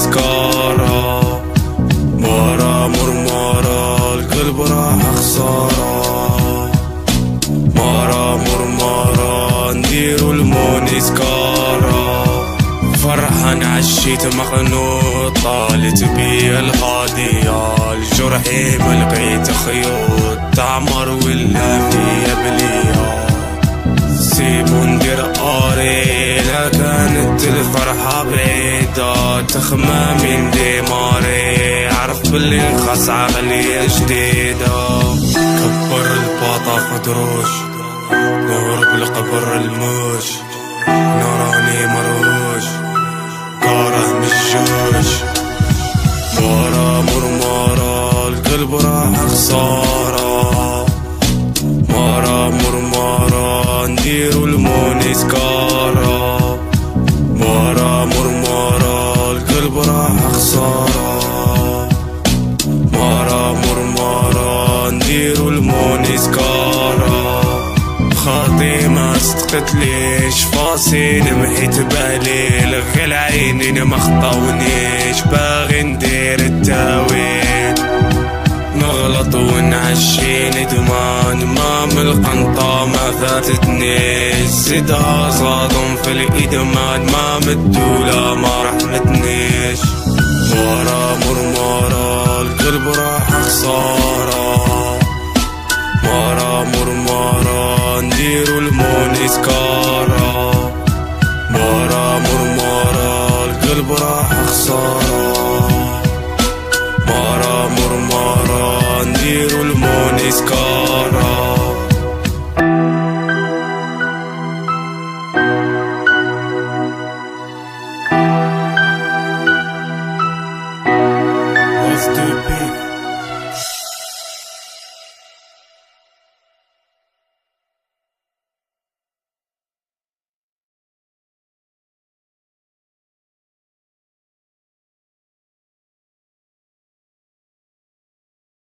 سكارة، مرة مرمرة القلب راح خسارة، مرة مرمرة نديرو الموني سكارة. فرحان عشيت مخنوط طالت بيا الغادية، الجرحي ملقيت خيوط تعمر ولا فيا بلية. سيبو ندير قارينا كانت الفرحة بعيدة، تخمامي ديماري عرف باللي خاص عقلية جديدة. كبر الباطا فدروش نور بالقبر الموش، نوراني مروش كاره مشوش، مرة مرمرة القلب راح خسارة، مرة مرمرة نديرو الموني سكارة، مرة مرمرة القلب راح خسارة، مرة مرمرة نديرو الموني سكارة. خاطي ما صدقت ليش فاصل محيت بالي، لغي العينين ما خطاونيش باغي ندير التاويل، نغلط ونعشي ندمان ما من القنطة ما فاتتنيش، زيدها صادم في الإدمان ما مدولة ما رحمتنيش. مرة مرمرة القلب راح خسارة، مرة مرمرة نديرو الموني سكارة، مرة مرمرة القلب راح خسارة.